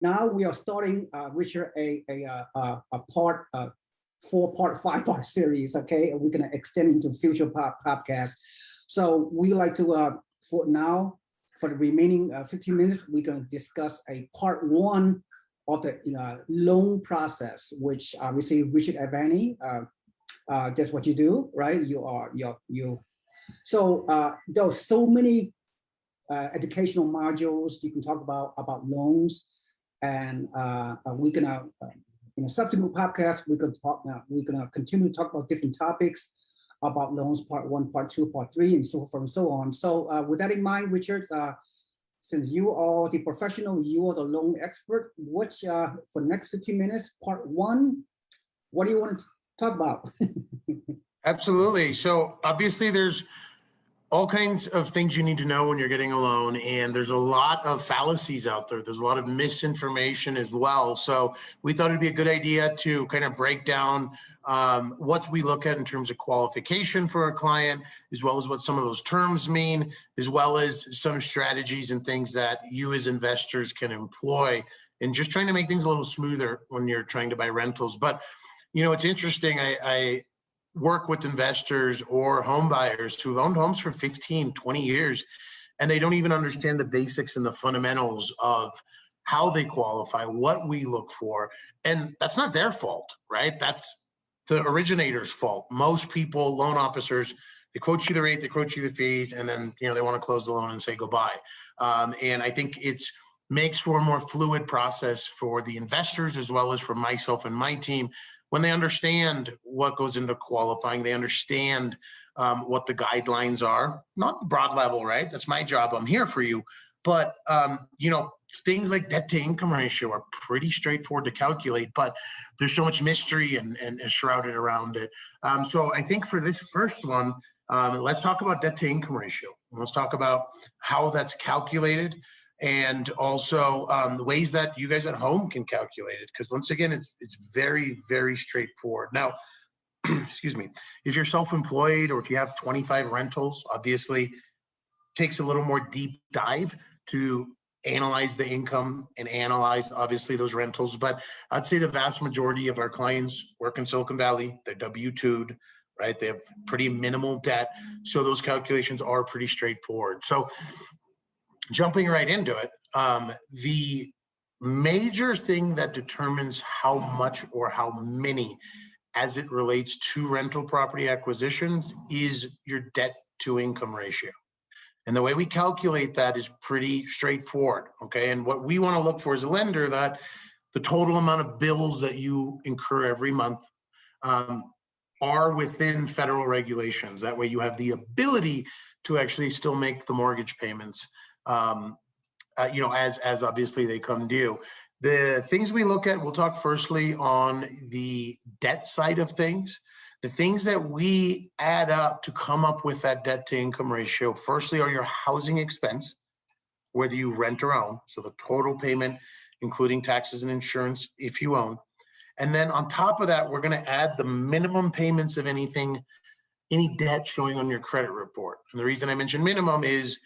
Now we are starting, Richard, a part, 4-part, 5-part series. Okay, we're gonna extend into future podcasts. So we like to, for now, for the remaining 15 minutes, we're gonna discuss a part 1 of the loan process, which obviously Richard.advani, that's what you do, right? So there are so many educational modules you can talk about loans, and we're gonna in a subsequent podcast we're gonna continue to talk about different topics about loans, part 1, part 2, part 3, and so forth and so on. So with that in mind, Richard, since you are the professional, you are the loan expert, which for the next 15 minutes, part 1, what do you want to talk about? Absolutely. So obviously there's all kinds of things you need to know when you're getting a loan, and there's a lot of fallacies out there. There's a lot of misinformation as well. So we thought it'd be a good idea to kind of break down what we look at in terms of qualification for a client, as well as what some of those terms mean, as well as some strategies and things that you as investors can employ, and just trying to make things a little smoother when you're trying to buy rentals. But you know, it's interesting. I work with investors or home buyers who've owned homes for 15, 20 years, and they don't even understand the basics and the fundamentals of how they qualify, what we look for. And that's not their fault, right? That's the originator's fault. Most people, loan officers, they quote you the rate, they quote you the fees, and then they want to close the loan and say goodbye. And I think it's makes for a more fluid process for the investors, as well as for myself and my team, when they understand what goes into qualifying. They understand what the guidelines are, not the broad level, right? That's my job. I'm here for you. But, things like debt to income ratio are pretty straightforward to calculate, but there's so much mystery and shrouded around it. So I think for this first one, let's talk about debt to income ratio. Let's talk about how that's calculated, and also the ways that you guys at home can calculate it. Because once again, it's very, very straightforward. Now, excuse me, if you're self-employed or if you have 25 rentals, obviously it takes a little more deep dive to analyze the income and analyze obviously those rentals. But I'd say the vast majority of our clients work in Silicon Valley. They're W-2'd, right? They have pretty minimal debt. So those calculations are pretty straightforward. So jumping right into it, the major thing that determines how much or how many as it relates to rental property acquisitions is your debt to income ratio. And the way we calculate that is pretty straightforward, okay? And what we want to look for as a lender, that the total amount of bills that you incur every month are within federal regulations. That way you have the ability to actually still make the mortgage payments, as obviously they come due. The things we look at, we'll talk firstly on the debt side of things. The things that we add up to come up with that debt to income ratio, firstly, are your housing expense, whether you rent or own. So the total payment, including taxes and insurance if you own. And then on top of that, we're going to add the minimum payments of any debt showing on your credit report. And the reason I mention minimum is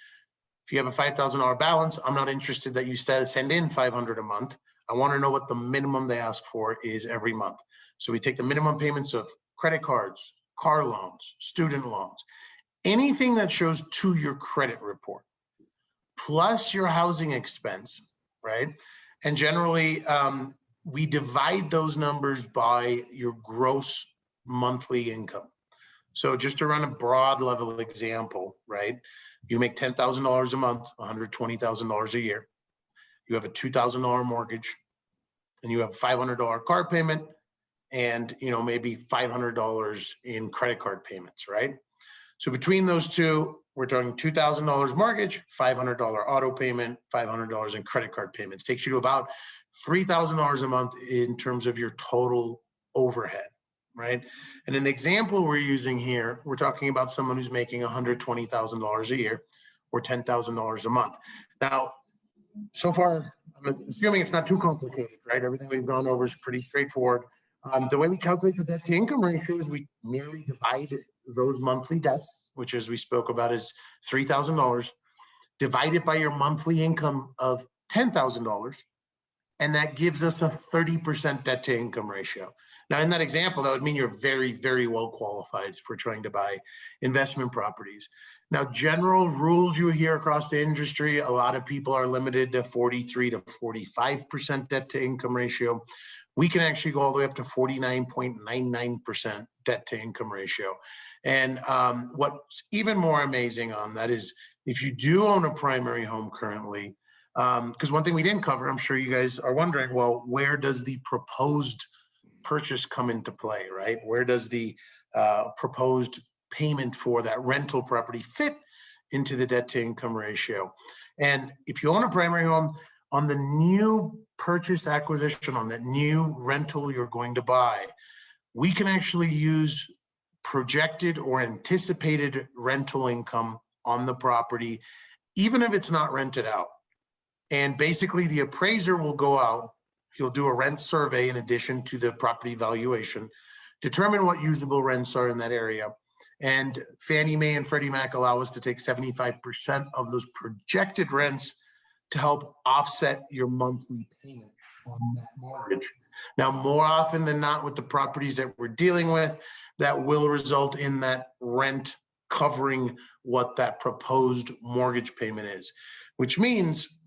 if you have a $5,000 balance, I'm not interested that you send in $500 a month. I want to know what the minimum they ask for is every month. So we take the minimum payments of credit cards, car loans, student loans, anything that shows to your credit report, plus your housing expense, right? And generally, we divide those numbers by your gross monthly income. So just to run a broad level example, right? You make $10,000 a month, $120,000 a year. You have a $2,000 mortgage, and you have a $500 car payment, and maybe $500 in credit card payments, right? So between those two, we're talking $2,000 mortgage, $500 auto payment, $500 in credit card payments. Takes you to about $3,000 a month in terms of your total overhead, right? And an example we're using here, we're talking about someone who's making $120,000 a year or $10,000 a month. Now, so far, I'm assuming it's not too complicated, right? Everything we've gone over is pretty straightforward. The way we calculate the debt to income ratio is we merely divide those monthly debts, which as we spoke about is $3,000, divide it by your monthly income of $10,000, and that gives us a 30% debt to income ratio. Now, in that example, that would mean you're very, very well qualified for trying to buy investment properties. Now, general rules you hear across the industry, a lot of people are limited to 43 to 45% debt to income ratio. We can actually go all the way up to 49.99% debt to income ratio. And what's even more amazing on that is if you do own a primary home currently, because one thing we didn't cover, I'm sure you guys are wondering, well, where does the proposed purchase come into play, right? Where does the proposed payment for that rental property fit into the debt to income ratio? And if you own a primary home, on the new purchase acquisition, on that new rental you're going to buy, we can actually use projected or anticipated rental income on the property, even if it's not rented out. And basically the appraiser will go out, he'll do a rent survey in addition to the property valuation, determine what usable rents are in that area. And Fannie Mae and Freddie Mac allow us to take 75% of those projected rents to help offset your monthly payment on that mortgage. Now, more often than not with the properties that we're dealing with, that will result in that rent covering what that proposed mortgage payment is, which means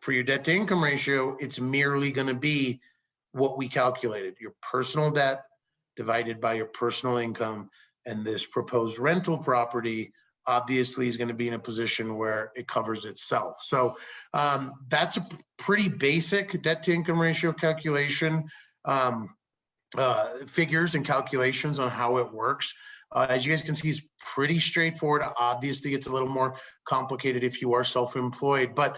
for your debt to income ratio, it's merely going to be what we calculated, your personal debt divided by your personal income. And this proposed rental property obviously is going to be in a position where it covers itself. So that's a pretty basic debt to income ratio calculation, figures and calculations on how it works. As you guys can see, it's pretty straightforward. Obviously, it's a little more complicated if you are self-employed, but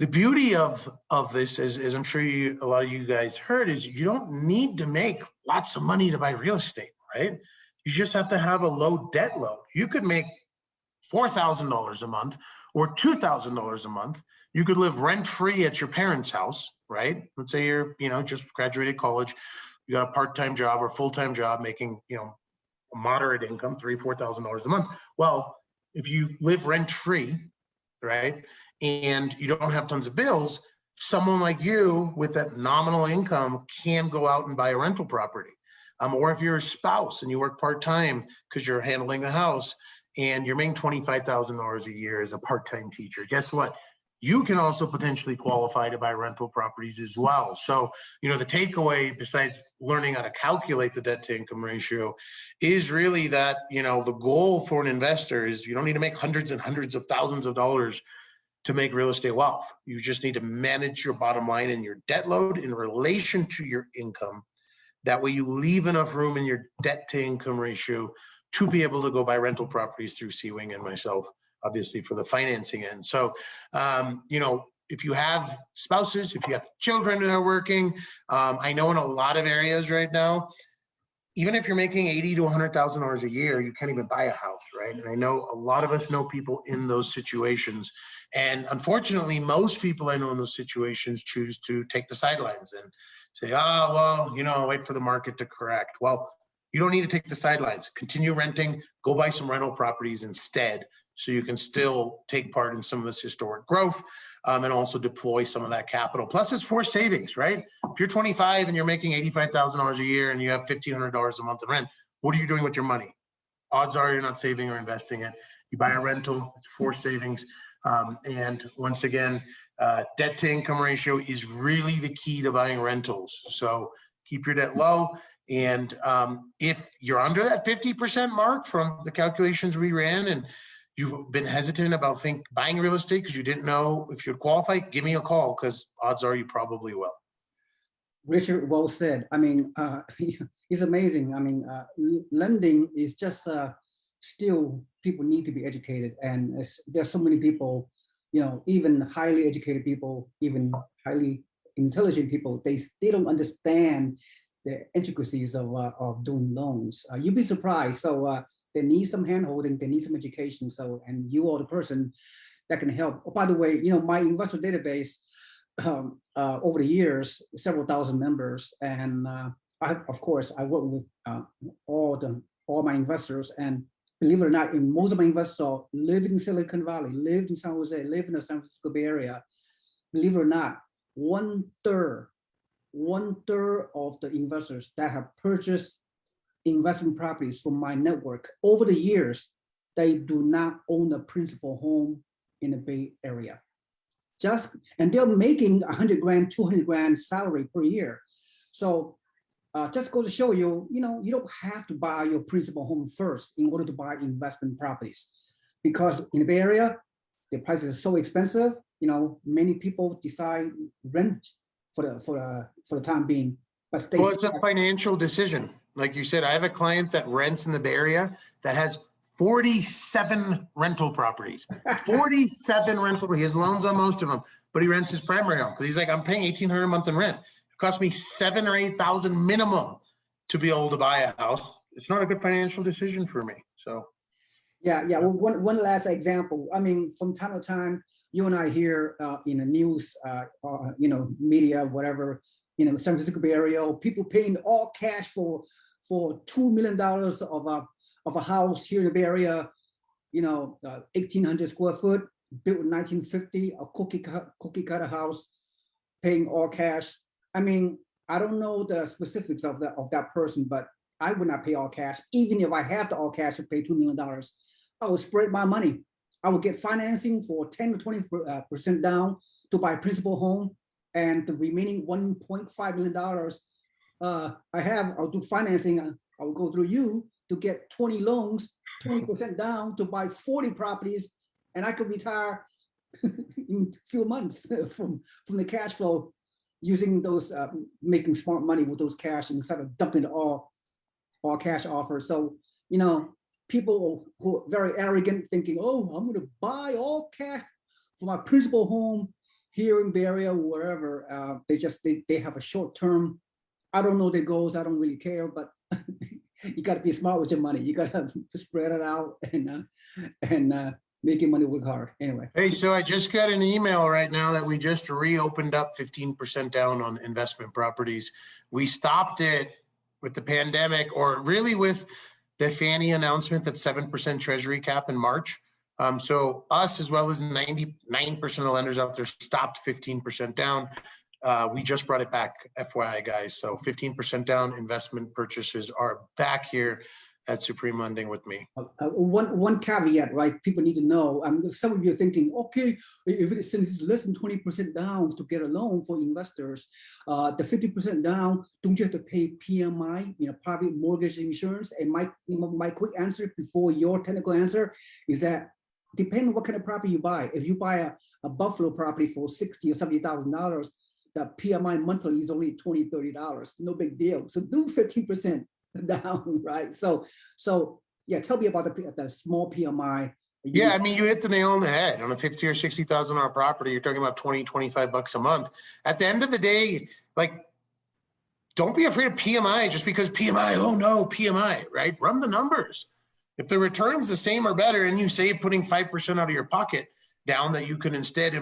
the beauty of this is I'm sure a lot of you guys heard, is you don't need to make lots of money to buy real estate, right? You just have to have a low debt load. You could make $4,000 a month or $2,000 a month. You could live rent-free at your parents' house, right? Let's say you're, just graduated college, you got a part-time job or full-time job making, a moderate income, $3,000, $4,000 a month. Well, if you live rent-free, right, and you don't have tons of bills, someone like you with that nominal income can go out and buy a rental property. Or if you're a spouse and you work part-time because you're handling the house and you're making $25,000 a year as a part-time teacher, guess what? You can also potentially qualify to buy rental properties as well. So, the takeaway, besides learning how to calculate the debt to income ratio, is really that, the goal for an investor is you don't need to make hundreds and hundreds of thousands of dollars to make real estate wealth. You just need to manage your bottom line and your debt load in relation to your income. That way you leave enough room in your debt to income ratio to be able to go buy rental properties through SeeWing and myself, obviously for the financing end. So, if you have spouses, if you have children that are working, I know in a lot of areas right now, even if you're making $80,000 to $100,000 a year, you can't even buy a house, right? And I know a lot of us know people in those situations. And unfortunately, most people I know in those situations choose to take the sidelines and say, wait for the market to correct. Well, you don't need to take the sidelines. Continue renting, go buy some rental properties instead, so you can still take part in some of this historic growth and also deploy some of that capital. Plus, it's for savings, right? If you're 25 and you're making $85,000 a year and you have $1,500 a month in rent, what are you doing with your money? Odds are you're not saving or investing it. You buy a rental, it's for savings. And once again, debt to income ratio is really the key to buying rentals. So keep your debt low. And if you're under that 50% mark from the calculations we ran and you've been hesitant about buying real estate because you didn't know if you'd qualify, give me a call because odds are you probably will. Richard, well said. I mean, it's amazing. I mean, lending is just still people need to be educated. And there's so many people, even highly educated people, even highly intelligent people, they don't understand the intricacies of doing loans. You'd be surprised. So they need some handholding, they need some education. So, and you are the person that can help. Oh, by the way, my investor database over the years, several thousand members, and I work with all my investors. And believe it or not, most of my investors live in Silicon Valley, lived in San Jose, live in the San Francisco Bay Area. Believe it or not, one-third of the investors that have purchased investment properties from my network over the years, they do not own a principal home in the Bay Area. And they're making 100 grand, 200 grand salary per year. So just go to show you, you don't have to buy your principal home first in order to buy investment properties, because in the Bay Area, the prices are so expensive. Many people decide rent for the time being. But well, it's a financial decision. Like you said, I have a client that rents in the Bay Area that has 47 rental properties. 47 rental. He has loans on most of them, but he rents his primary home because he's like, I'm paying $1,800 a month in rent. It costs me $7,000 or $8,000 minimum to be able to buy a house. It's not a good financial decision for me. So, yeah. Well, one last example. I mean, from time to time, you and I hear in the news, media, whatever, San Francisco Bay Area, people paying all cash for $2 million of a house here in the Bay Area, 1,800 square foot, built in 1950, a cookie cutter house, paying all cash. I mean, I don't know the specifics of that person, but I would not pay all cash. Even if I have the all cash to pay $2 million, I would spread my money. I would get financing for 10 to 20% down to buy a principal home, and the remaining $1.5 million I'll do financing. I will go through you to get 20 loans, 20% down to buy 40 properties, and I could retire in a few months from the cash flow, using those, making smart money with those cash instead of dumping all cash offers. So, people who are very arrogant, thinking, oh, I'm going to buy all cash for my principal home here in Bay Area, wherever. They have a short term. I don't know their goals. I don't really care, but you got to be smart with your money. You got to spread it out and making money work hard. Anyway. Hey, so I just got an email right now that we just reopened up 15% down on investment properties. We stopped it with the pandemic, or really with the Fannie announcement that 7% Treasury cap in March. So us, as well as 99% of the lenders out there, stopped 15% down. We just brought it back, FYI, guys. So 15% down investment purchases are back here at Supreme Lending with me. One caveat, right? People need to know. Some of you are thinking, okay, since it's less than 20% down to get a loan for investors, the 50% down, don't you have to pay PMI, private mortgage insurance? And my quick answer before your technical answer is that depending on what kind of property you buy. If you buy a Buffalo property for $60,000 or $70,000, the PMI monthly is only $20, $30. No big deal. So do 15% down, right? So yeah, tell me about the small PMI. Yeah, I mean, you hit the nail on the head. On a $50,000 or $60,000 property, you're talking about 20, 25 bucks a month. At the end of the day, like, don't be afraid of PMI just because PMI, oh no, PMI, right? Run the numbers. If the return's the same or better, and you save putting 5% out of your pocket down that you can instead,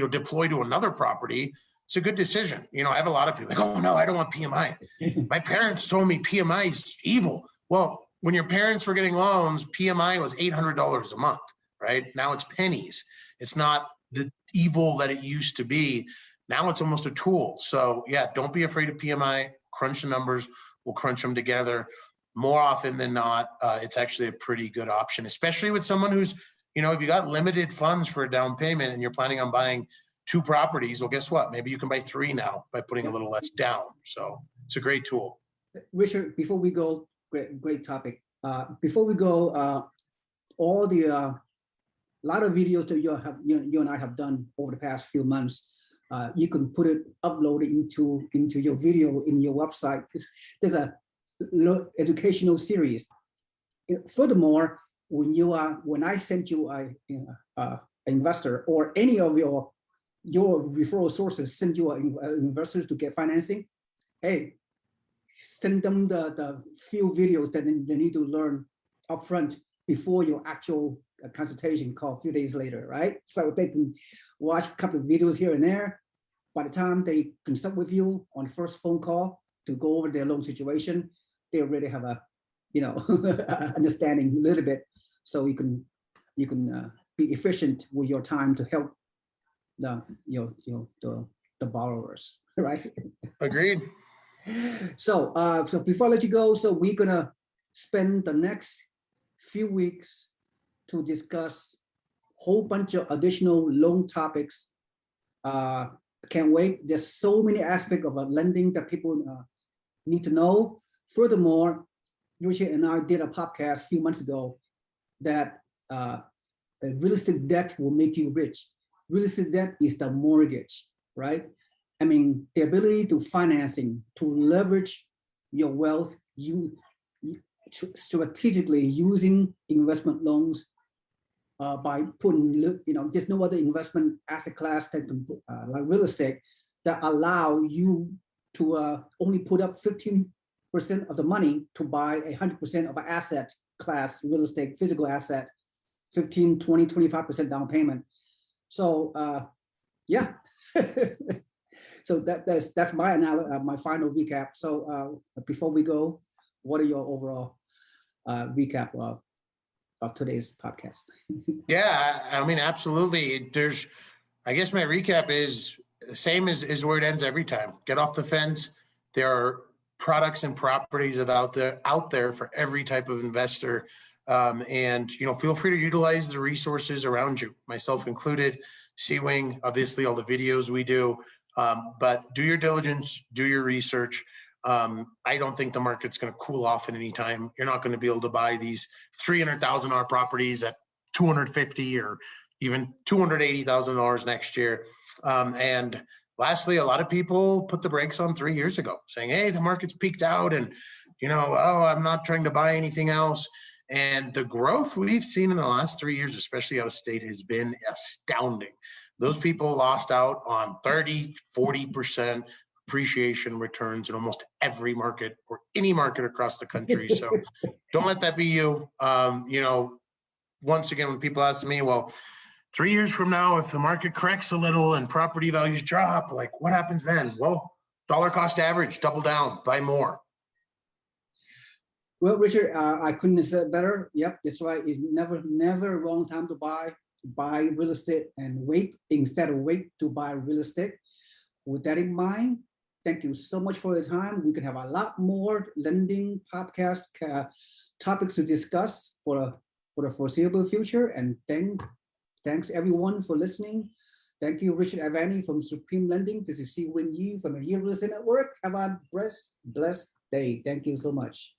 deploy to another property, it's a good decision. I have a lot of people like, oh no, I don't want PMI. My parents told me PMI is evil. Well, when your parents were getting loans, PMI was $800 a month, right? Now it's pennies. It's not the evil that it used to be. Now it's almost a tool. So yeah, don't be afraid of PMI. Crunch the numbers. We'll crunch them together. More often than not, it's actually a pretty good option, especially with someone who's, if you got limited funds for a down payment and you're planning on buying 2 properties, well, guess what? Maybe you can buy 3 now by putting a little less down. So it's a great tool. Richard, before we go, great topic. Before we go, all the lot of videos that you and I have done over the past few months, you can upload it into your video in your website. There's a educational series. Furthermore, when I sent you an investor, or any of your referral sources send you investors to get financing, hey, send them the few videos that they need to learn upfront before your actual consultation call a few days later, right? So they can watch a couple of videos here and there. By the time they consult with you on the first phone call to go over their loan situation, they already have a understanding a little bit, so you can be efficient with your time to help the the borrowers, right? Agreed. So, so before I let you go, so we're gonna spend the next few weeks to discuss a whole bunch of additional loan topics. Can't wait. There's so many aspects of lending that people need to know. Furthermore, Richard and I did a podcast a few months ago that real estate debt will make you rich. Real estate debt is the mortgage, right? I mean, the ability to financing, to leverage your wealth, you strategically using investment loans by putting, there's no other investment asset class that like real estate that allow you to only put up 15% of the money to buy 100% of an asset class, real estate, physical asset, 15, 20, 25% down payment. So yeah. So that's my my final recap. So before we go, what are your overall recap of today's podcast? Yeah, I mean, absolutely. I guess my recap is the same as where it ends every time. Get off the fence. There are products and properties out there for every type of investor. And, feel free to utilize the resources around you, myself included, SeeWing, obviously all the videos we do. But do your diligence, do your research. I don't think the market's going to cool off at any time. You're not going to be able to buy these $300,000 properties at $250,000 or even $280,000 next year. And lastly, a lot of people put the brakes on 3 years ago, saying, "Hey, the market's peaked out, and I'm not trying to buy anything else." And the growth we've seen in the last 3 years, especially out of state, has been astounding. Those people lost out on 30, 40% appreciation returns in almost every market or any market across the country. So don't let that be you. Once again, when people ask me, well, 3 years from now, if the market corrects a little and property values drop, like what happens then? Well, dollar cost average, double down, buy more. Well, Richard, I couldn't have said better. Yep, that's right. It's never a wrong time to buy real estate and wait instead of wait to buy real estate. With that in mind, thank you so much for your time. We can have a lot more lending podcast topics to discuss for the foreseeable future. And thanks everyone for listening. Thank you, Richard.advani from Supreme Lending. This is SeeWing Yee from the Yee Real Estate Network. Have a blessed day. Thank you so much.